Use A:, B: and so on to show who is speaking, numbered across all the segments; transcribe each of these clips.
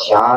A: 4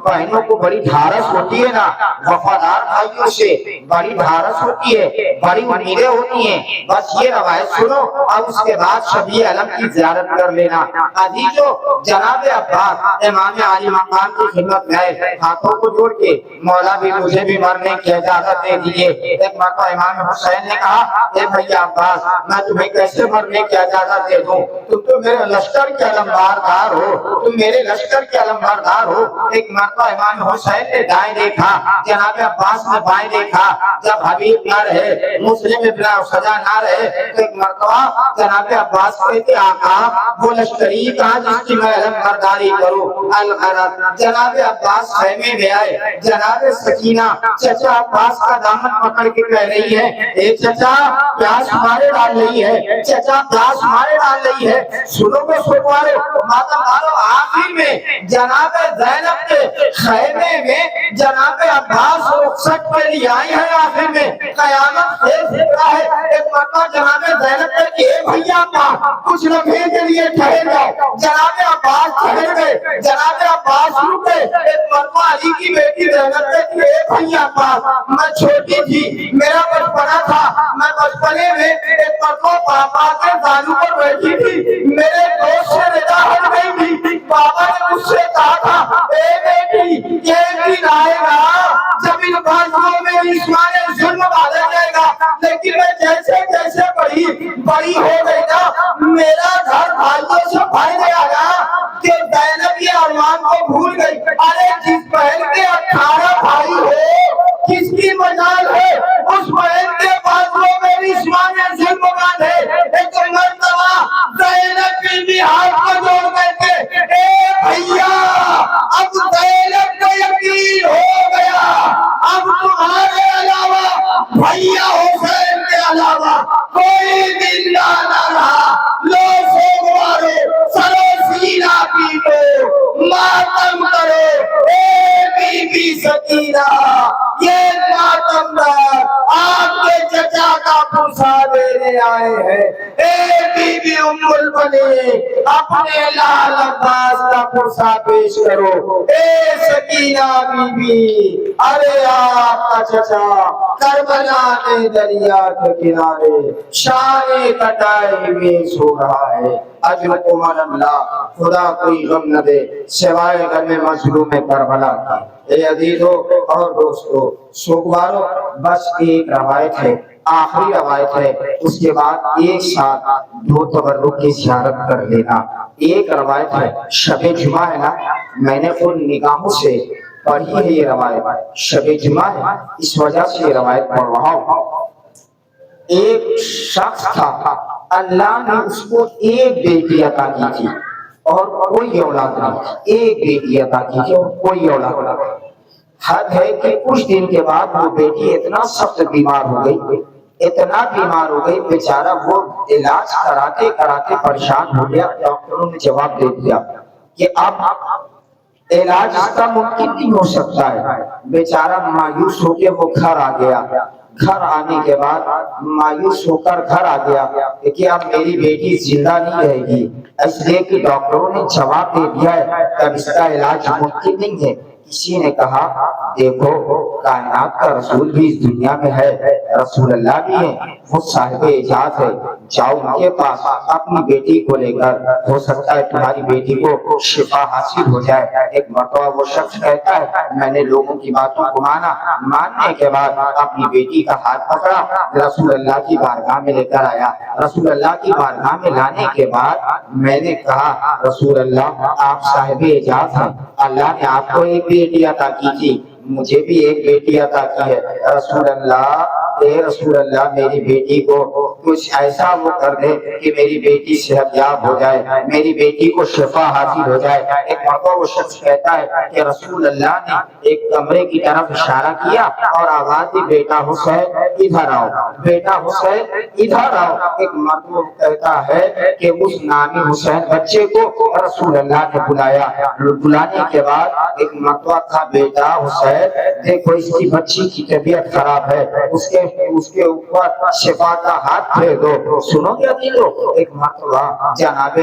A: بہنوں کو بڑی ڈھارس ہوتی ہے نا وفادار بھائیوں سے بڑی ڈھارس ہوتی ہے بڑی امیدیں ہوتی ہیں بس یہ روایت سنو اور اس کے بعد شبیہ علم کی زیارت کر لینا عزیزو جناب عباس امام عالی مقام کی خدمت گئے ہاتھوں کو جوڑ کے مولا بھی مجھے بھی مرنے کی اجازت دے دیجئے ایک مرتبہ امام حسین نے کہا اے بھیا عباس میں تمہیں کیسے مرنے کی اجازت دے دوں تم تو میرے لشکر کے علمبردار ہو تم میرے لشکر کے علمبردار ہو ایک مرتبہ امام حسین نے دائیں دیکھا جناب عباس نے بائیں دیکھا جب حبیب نہ رہے مسلم ابن سجا نہ رہے تو ایک مرتبہ جناب عباس کہتے آقا وہ لشکری کہاں جس کی میں علمبرداری کروں الغرض جناب عباس خیمے میں آئے جناب سکینہ چچا عباس کا دامن پکڑ کے کہہ رہی ہے اے چچا پیاس مارے ڈال رہی ہے چچا پیاس مارے ڈال رہی ہے سنو گے سنوارو ماتم مارو آخر میں جناب زینب کے خیمے میں جناب عباس رخصت کے لیے آئی ہے آخر میں قیامت سے ذکرہ ہے ایک مرتبہ جناب زینب کے اے بھیا کچھ لمحے کے لیے ٹھہر گئے جناب عباس ٹھہر گئے جناب عباس رک گئے ایک مرتبہ علی کی بیٹی زینب کے اے بھیا میں چھوٹی تھی میرا بچپنا تھا میں بچپنے میں ایک مرتبہ پاپا کے زانو پر بیٹھی تھی میرے دوست سے رضا ہٹ گئی تھی پاپا نے مجھ سے کہا تھا اے بیٹی یہ دن آئے گا جب ان بازوں میں عثمان ظلم بدل جائے گا لیکن میں جیسے جیسے بڑی ہو گئی نا میرا گھر بھائیوں سے بھائی گیا نا کہ زینب یہ ارمان کو بھول گئی ارے جس بہن کے 18 بھائی ہو کس کی مجال ہے اس بہن کے بازوں میں عثمان ظلم باندھے ایک مرتبہ زینب بھی ہاتھ کو جوڑ کر کے اے بھیا اب زینب کو یقین ہو گیا اب تمہارے علاوہ بھیا حسین کے علاوہ کوئی زندہ نہ رہا لو سوگوارو سرو سینہ پیٹو ماتم کرو اے بی بی سکینہ یہ ماتم دار آپ کے چچا کا پرسا دینے آئے ہیں اے بی بی ام البنین اپنے لال عباس کا پرسا پیش کرو اے سکینہ بی بی ارے آپ کا چچا کربلا میں دریا کے کنارے شانے کٹائے ہوئے سو رہا ہے اجرکم اللہ خدا کوئی غم نہ دے سوائے غم مظلوم کربلا کی اے عزیزو اور دوستو سوگوارو بس ایک روایت ہے آخری روایت ہے اس کے بعد ایک ساتھ دو تبرک کی زیارت کر لینا ایک روایت ہے شب جمعہ ہے نا میں نے ان نگاہوں سے پڑھی ہے یہ روایت شب جمعہ ہے اس وجہ سے یہ روایت پڑھ رہا ہوں ایک شخص تھا اللہ نے اس کو ایک بیٹی عطا کی تھی اور کوئی اولاد نہیں ایک بیٹی عطا کی تھی اور کوئی اولاد نہیں حد ہے کہ کچھ دن کے بعد وہ بیٹی اتنا سخت بیمار ہو گئی اتنا بیمار ہو گئی بیچارہ وہ علاج کراتے کراتے پریشان ہو گیا ڈاکٹروں نے جواب دے دیا کہ اب علاج اس کا ممکن نہیں ہو سکتا ہے بیچارہ مایوس ہو کے وہ گھر آ گیا گھر آنے کے بعد مایوس ہو کر گھر آ گیا کہ اب میری بیٹی زندہ نہیں رہے گی اس لیے کہ ڈاکٹروں نے جواب دے دیا ہے کہ اس کا علاج ممکن نہیں ہے کسی نے کہا دیکھو کائنات کا رسول بھی اس دنیا میں ہے رسول اللہ بھی ہے وہ صاحب اعجاز ہے جاؤ ان کے پاس اپنی بیٹی کو لے کر ہو سکتا ہے تمہاری بیٹی کو شفا حاصل ہو جائے ایک مرتبہ وہ شخص کہتا ہے میں نے لوگوں کی باتوں کو مانا ماننے کے بعد اپنی بیٹی کا ہاتھ پکڑا رسول اللہ کی بارگاہ میں لے کر آیا رسول اللہ کی بارگاہ میں لانے کے بعد میں نے کہا رسول اللہ آپ صاحب اعجاز ہیں اللہ نے آپ کو ایک بیٹی عطا کی تھی مجھے بھی ایک بیٹی عطا کی ہے رسول اللہ میری بیٹی کو کچھ ایسا وہ کر دے کہ میری بیٹی صحت یاب ہو جائے میری بیٹی کو شفا حاصل ہو جائے ایک مرتبہ وہ شخص کہتا ہے کہ رسول اللہ نے ایک کمرے کی طرف اشارہ کیا اور آواز دی بیٹا حسین ادھر آؤ بیٹا حسین ادھر آؤ ایک مرتبہ کہتا ہے کہ اس نامی حسین بچے کو رسول اللہ نے بلایا بلانے کے بعد ایک مرتبہ تھا بیٹا حسین دیکھو اس کی بچی کی طبیعت خراب ہے اس کے اس کے اوپر شفا کا ہاتھ پھیر دو. سنو گے ابھی تو ایک مرتبہ جناب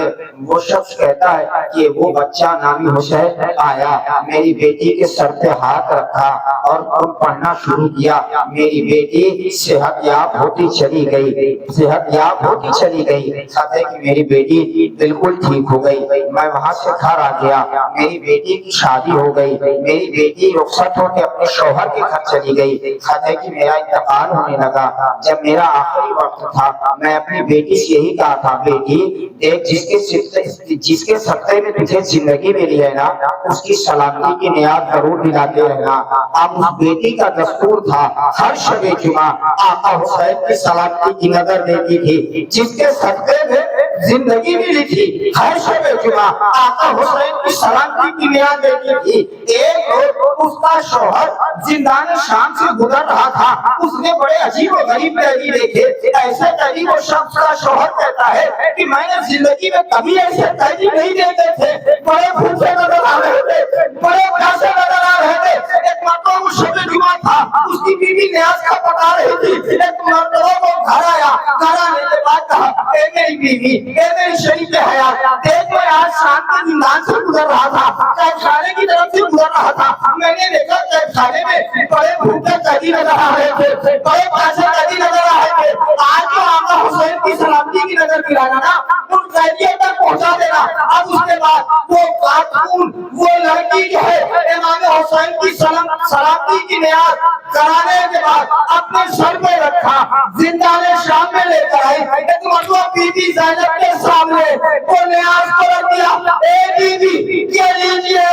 A: وہ شخص کہتا ہے کہ وہ بچہ نامی حسین آیا, میری بیٹی کے سر پہ ہاتھ رکھا اور پڑھنا شروع کیا. میری بیٹی صحت یاب ہوتی چلی گئی, صحت یاب ہوتی چلی گئی. کہتے کہ میری بیٹی بالکل ٹھیک ہو گئی. میں وہاں سے گھر آ گیا, میری بیٹی کی شادی ہو گئی, میری بیٹی رخصت ہو کے اپنے شوہر کے گھر چلی گئی. کہتے کہ میرا انتقال ہونے لگا. جب میرا آخری وقت تھا میں اپنی بیٹی سے یہی کہا تھا, بیٹی دیکھ جس کے صدقے میں تجھے زندگی ملی ہے نا, اس کی سلامتی کی نیاز ضرور دلاتے رہنا. اب اس بیٹی کا دستور تھا ہر شب جمعہ آقا حسین کی سلامتی کی نظر دیتی تھی. جس کے صدقے میں زندگی ملی تھی ہر شب جمعہ آقا حسین کی سلامتی کی نیاز دیتی تھی. ایک روز اس کا شوہر زندان شام سے گزر رہا تھا. اس نے بڑے عجیب و غریب پہلو دیکھے. ایسے قریب و شخص کا شوہر کہتا ہے کہ میں نے زندگی میں کبھی ایسے قریب نہیں دیکھے تھے. بڑے بھوکے نظر آ رہے تھے, بڑے پیاسے نظر آ رہے تھے. ایک مرتبہ وہ شب جمعہ تھا, اس کی بیوی نیاز کا پکا رہی تھی. ایک مرتبہ وہ گھر آیا, گھر آنے کے بعد کہا اے میری بیوی, اے میری شریف حیات, دیکھ میں آج شام کے زندان سے گزر رہا تھا, قید خانے کی طرف سے گزر رہا تھا. میں نے دیکھا قید خانے میں بڑے بھوکے قیدی نظر آ رہے تھے, بڑے پیاسے قیدی نظر آ رہے تھے. آج جو آقا حسین کی سلامتی کی نظر دلانا نا, ان قیدیوں تک پہنچا دینا. اب اس کے بعد وہ خاتون, وہ لڑکی جو ہے امام حسین کی سلامتی کی نیاز کرانے کے بعد اپنے سر پہ رکھا, زندان شام میں لے کر آئی. ایک مرتبہ بی بی زینب کے سامنے وہ نیاز کو رکھ دیا. اے بی بی یہ لیجئے,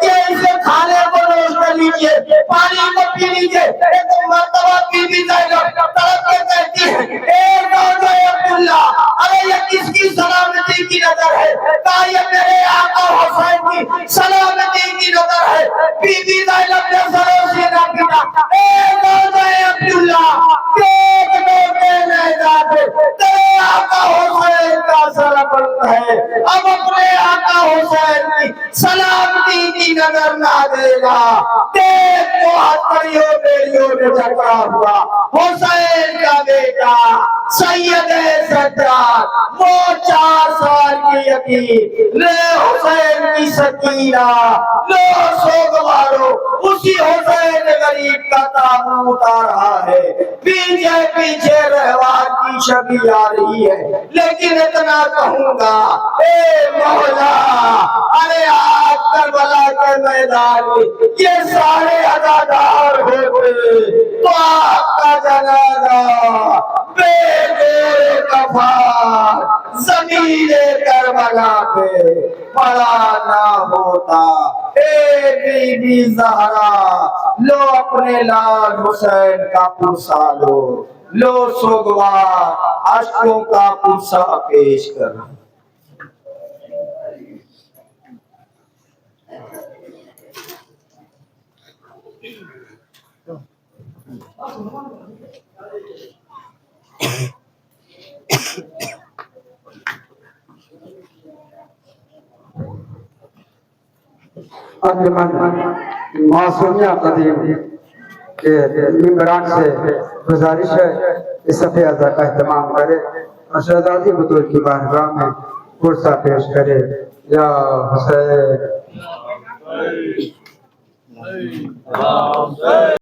A: یہ اسے کھانے کو نوش کر لیجئے, پانی کو پی لیجئے. ایک مرتبہ بی بی زینب تڑپ کے کہتی ہے اے روضہ عبداللہ, ارے یہ کس کی سلامتی کی نظر ہے؟ کہا یہ میرے آقا حسین کی سلامتی کی نظر ہے. بی بی زینب نے سروں سے نہ پیٹا, اے روضہ عبداللہ دیکھ دو کے نعزات تیرے آقا حسین کا سر بلند ہے. اب اپنے آقا حسین کی سلامتی کی نظر نہ دے گا. دیکھ وہ ہتھیلیوں بیڑیوں میں جھکا ہوا حسین کا بیٹا سید سجاد, وہ 4 سال کی یتیم, لے حسین کی سکینہ, لو سوگوارو, اسی حسین غریب کا تابوت آ رہا ہے. پیچھے پیچھے رہوار کی شبی آ رہی ہے. لیکن اتنا کہوں گا اے مولا, ارے آج کربلا کے میدان میں یہ سارے عزادار ہوتے تو آپ کا جنازہ بے گورے کفار زمین کربلا پہ پڑا نہ ہوتا. اے بی بی زہرا, لو اپنے لال حسین کا پرسا لو, لو سوگوار اشکوں کا پرسا پیش کر.
B: معصومیہ قدیم کے ممبران سے گزارش ہے اس صفحہ اعضا کا اہتمام کرے اور شہزادی بطول کی بارگاہ میں پرسہ پیش کرے. یا حسین